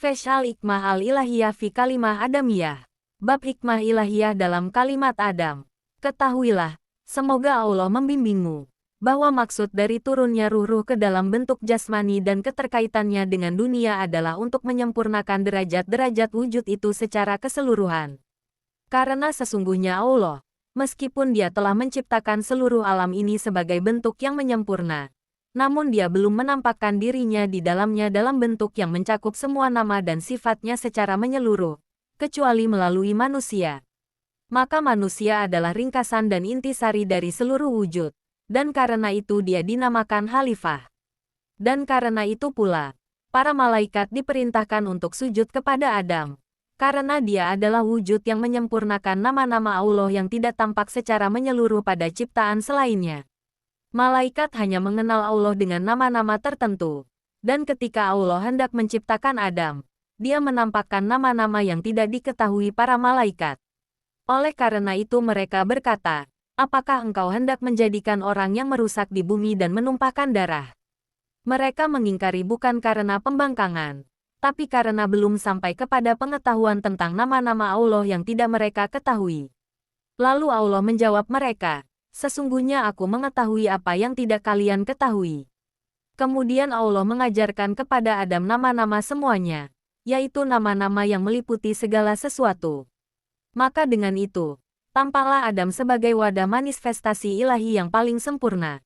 Fathul Hikmah Al-Ilahiyah fi Kalimah Adamiyah. Bab Hikmah Ilahiyah dalam Kalimat Adam. Ketahuilah, semoga Allah membimbingmu, bahwa maksud dari turunnya ruh-ruh ke dalam bentuk jasmani dan keterkaitannya dengan dunia adalah untuk menyempurnakan derajat-derajat wujud itu secara keseluruhan. Karena sesungguhnya Allah, meskipun Dia telah menciptakan seluruh alam ini sebagai bentuk yang menyempurna, namun Dia belum menampakkan dirinya di dalamnya dalam bentuk yang mencakup semua nama dan sifatnya secara menyeluruh, kecuali melalui manusia. Maka manusia adalah ringkasan dan intisari dari seluruh wujud, dan karena itu Dia dinamakan Khalifah. Dan karena itu pula, para malaikat diperintahkan untuk sujud kepada Adam, karena dia adalah wujud yang menyempurnakan nama-nama Allah yang tidak tampak secara menyeluruh pada ciptaan selainnya. Malaikat hanya mengenal Allah dengan nama-nama tertentu, dan ketika Allah hendak menciptakan Adam, Dia menampakkan nama-nama yang tidak diketahui para malaikat. Oleh karena itu mereka berkata, apakah engkau hendak menjadikan orang yang merusak di bumi dan menumpahkan darah? Mereka mengingkari bukan karena pembangkangan, tapi karena belum sampai kepada pengetahuan tentang nama-nama Allah yang tidak mereka ketahui. Lalu Allah menjawab mereka, sesungguhnya aku mengetahui apa yang tidak kalian ketahui. Kemudian Allah mengajarkan kepada Adam nama-nama semuanya, yaitu nama-nama yang meliputi segala sesuatu. Maka dengan itu, tampaklah Adam sebagai wadah manifestasi ilahi yang paling sempurna.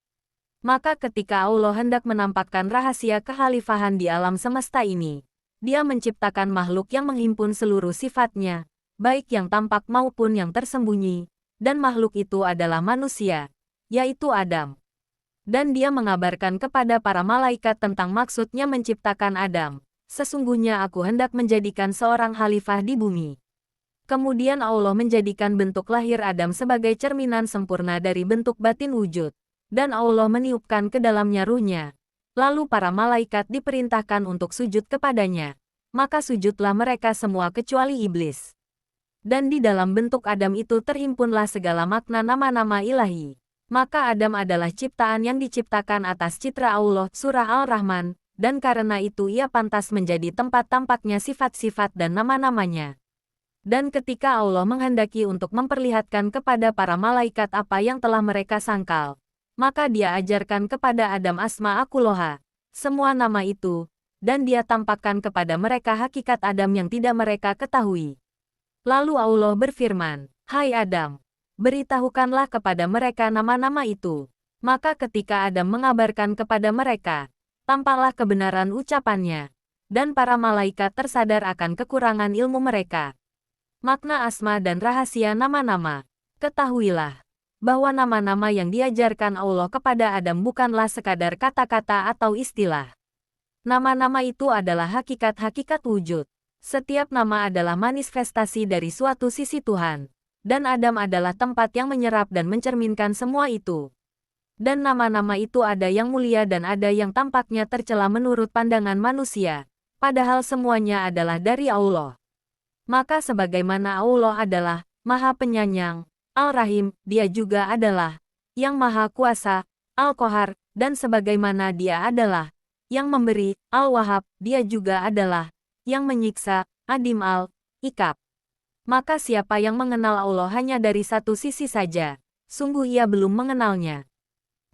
Maka ketika Allah hendak menampakkan rahasia kekhalifahan di alam semesta ini, Dia menciptakan makhluk yang menghimpun seluruh sifatnya, baik yang tampak maupun yang tersembunyi, dan makhluk itu adalah manusia, yaitu Adam. Dan Dia mengabarkan kepada para malaikat tentang maksudnya menciptakan Adam. Sesungguhnya aku hendak menjadikan seorang khalifah di bumi. Kemudian Allah menjadikan bentuk lahir Adam sebagai cerminan sempurna dari bentuk batin wujud, dan Allah meniupkan ke dalamnya ruhnya. Lalu para malaikat diperintahkan untuk sujud kepadanya. Maka sujudlah mereka semua kecuali iblis. Dan di dalam bentuk Adam itu terhimpunlah segala makna nama-nama ilahi. Maka Adam adalah ciptaan yang diciptakan atas citra Allah, Surah Al-Rahman, dan karena itu ia pantas menjadi tempat tampaknya sifat-sifat dan nama-namanya. Dan ketika Allah menghendaki untuk memperlihatkan kepada para malaikat apa yang telah mereka sangkal, maka Dia ajarkan kepada Adam asma akuloha, semua nama itu, dan Dia tampakkan kepada mereka hakikat Adam yang tidak mereka ketahui. Lalu Allah berfirman, hai Adam, beritahukanlah kepada mereka nama-nama itu. Maka ketika Adam mengabarkan kepada mereka, tampaklah kebenaran ucapannya, dan para malaikat tersadar akan kekurangan ilmu mereka. Makna asma dan rahasia nama-nama. Ketahuilah, bahwa nama-nama yang diajarkan Allah kepada Adam bukanlah sekadar kata-kata atau istilah. Nama-nama itu adalah hakikat-hakikat wujud. Setiap nama adalah manifestasi dari suatu sisi Tuhan, dan Adam adalah tempat yang menyerap dan mencerminkan semua itu. Dan nama-nama itu ada yang mulia dan ada yang tampaknya tercela menurut pandangan manusia, padahal semuanya adalah dari Allah. Maka sebagaimana Allah adalah Maha Penyayang, Al-Rahim, Dia juga adalah yang Maha Kuasa, Al-Qahar, dan sebagaimana Dia adalah yang memberi, Al-Wahhab, Dia juga adalah yang menyiksa, Adim Al-Iqab. Maka siapa yang mengenal Allah hanya dari satu sisi saja, sungguh ia belum mengenalnya.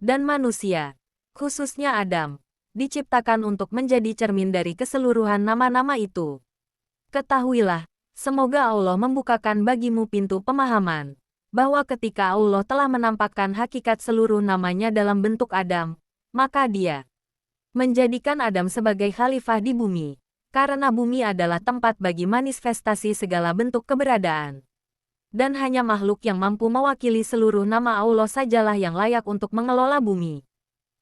Dan manusia, khususnya Adam, diciptakan untuk menjadi cermin dari keseluruhan nama-nama itu. Ketahuilah, semoga Allah membukakan bagimu pintu pemahaman, bahwa ketika Allah telah menampakkan hakikat seluruh namanya dalam bentuk Adam, maka Dia menjadikan Adam sebagai khalifah di bumi. Karena bumi adalah tempat bagi manifestasi segala bentuk keberadaan. Dan hanya makhluk yang mampu mewakili seluruh nama Allah sajalah yang layak untuk mengelola bumi.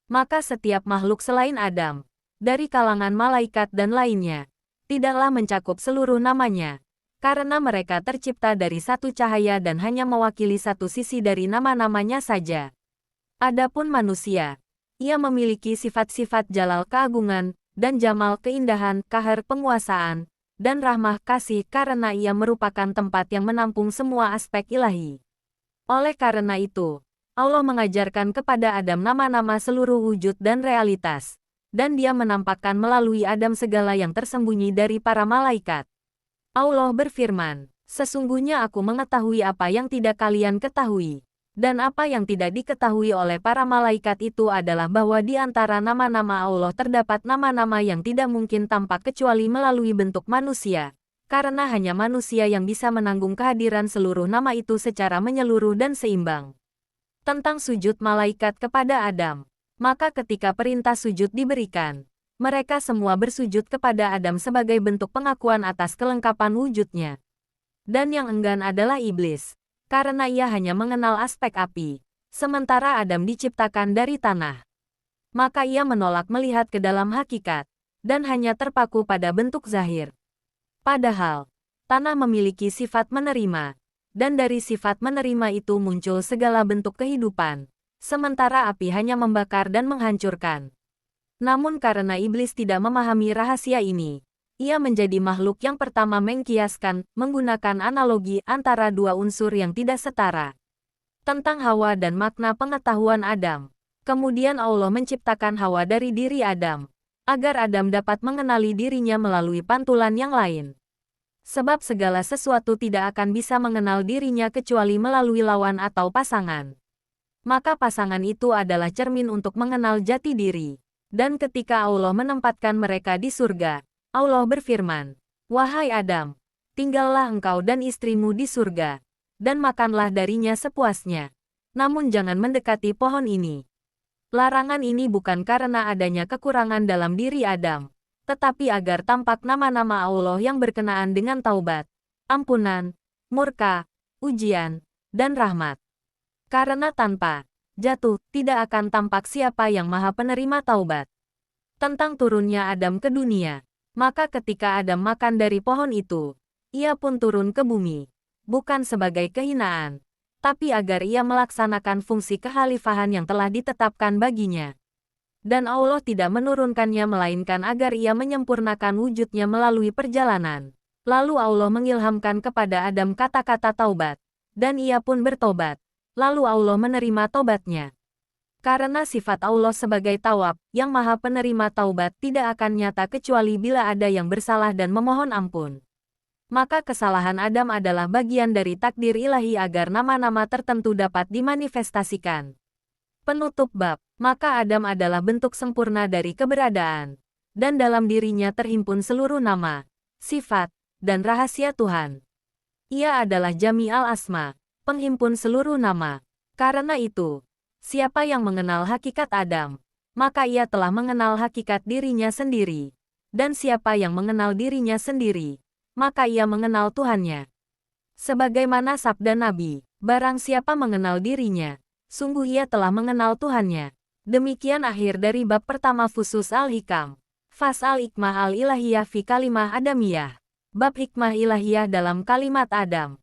Maka setiap makhluk selain Adam, dari kalangan malaikat dan lainnya, tidaklah mencakup seluruh namanya, karena mereka tercipta dari satu cahaya dan hanya mewakili satu sisi dari nama-namanya saja. Adapun manusia, ia memiliki sifat-sifat jalal keagungan, dan jamal keindahan, kahar penguasaan, dan rahmah kasih karena ia merupakan tempat yang menampung semua aspek ilahi. Oleh karena itu, Allah mengajarkan kepada Adam nama-nama seluruh wujud dan realitas, dan Dia menampakkan melalui Adam segala yang tersembunyi dari para malaikat. Allah berfirman, "Sesungguhnya Aku mengetahui apa yang tidak kalian ketahui." Dan apa yang tidak diketahui oleh para malaikat itu adalah bahwa di antara nama-nama Allah terdapat nama-nama yang tidak mungkin tampak kecuali melalui bentuk manusia, karena hanya manusia yang bisa menanggung kehadiran seluruh nama itu secara menyeluruh dan seimbang. Tentang sujud malaikat kepada Adam, maka ketika perintah sujud diberikan, mereka semua bersujud kepada Adam sebagai bentuk pengakuan atas kelengkapan wujudnya. Dan yang enggan adalah iblis, karena ia hanya mengenal aspek api, sementara Adam diciptakan dari tanah. Maka ia menolak melihat ke dalam hakikat, dan hanya terpaku pada bentuk zahir. Padahal, tanah memiliki sifat menerima, dan dari sifat menerima itu muncul segala bentuk kehidupan, sementara api hanya membakar dan menghancurkan. Namun karena iblis tidak memahami rahasia ini, ia menjadi makhluk yang pertama mengkiaskan, menggunakan analogi antara dua unsur yang tidak setara. Tentang Hawa dan makna pengetahuan Adam. Kemudian Allah menciptakan Hawa dari diri Adam, agar Adam dapat mengenali dirinya melalui pantulan yang lain. Sebab segala sesuatu tidak akan bisa mengenal dirinya kecuali melalui lawan atau pasangan. Maka pasangan itu adalah cermin untuk mengenal jati diri. Dan ketika Allah menempatkan mereka di surga, Allah berfirman, "Wahai Adam, tinggallah engkau dan istrimu di surga, dan makanlah darinya sepuasnya. Namun jangan mendekati pohon ini." Larangan ini bukan karena adanya kekurangan dalam diri Adam, tetapi agar tampak nama-nama Allah yang berkenaan dengan taubat, ampunan, murka, ujian, dan rahmat. Karena tanpa jatuh, tidak akan tampak siapa yang maha penerima taubat. Tentang turunnya Adam ke dunia. Maka ketika Adam makan dari pohon itu, ia pun turun ke bumi, bukan sebagai kehinaan, tapi agar ia melaksanakan fungsi kekhalifahan yang telah ditetapkan baginya. Dan Allah tidak menurunkannya melainkan agar ia menyempurnakan wujudnya melalui perjalanan. Lalu Allah mengilhamkan kepada Adam kata-kata taubat, dan ia pun bertobat. Lalu Allah menerima tobatnya. Karena sifat Allah sebagai tawab, yang maha penerima taubat tidak akan nyata kecuali bila ada yang bersalah dan memohon ampun. Maka kesalahan Adam adalah bagian dari takdir ilahi agar nama-nama tertentu dapat dimanifestasikan. Penutup bab, maka Adam adalah bentuk sempurna dari keberadaan, dan dalam dirinya terhimpun seluruh nama, sifat, dan rahasia Tuhan. Ia adalah Jami al-Asma, penghimpun seluruh nama. Karena itu, siapa yang mengenal hakikat Adam, maka ia telah mengenal hakikat dirinya sendiri. Dan siapa yang mengenal dirinya sendiri, maka ia mengenal Tuhannya. Sebagaimana sabda Nabi, barang siapa mengenal dirinya, sungguh ia telah mengenal Tuhannya. Demikian akhir dari bab pertama Fusus al-Hikam. Fas al-Hikmah al-Ilahiyah fi kalimah Adamiyah. Bab hikmah ilahiyah dalam kalimat Adam.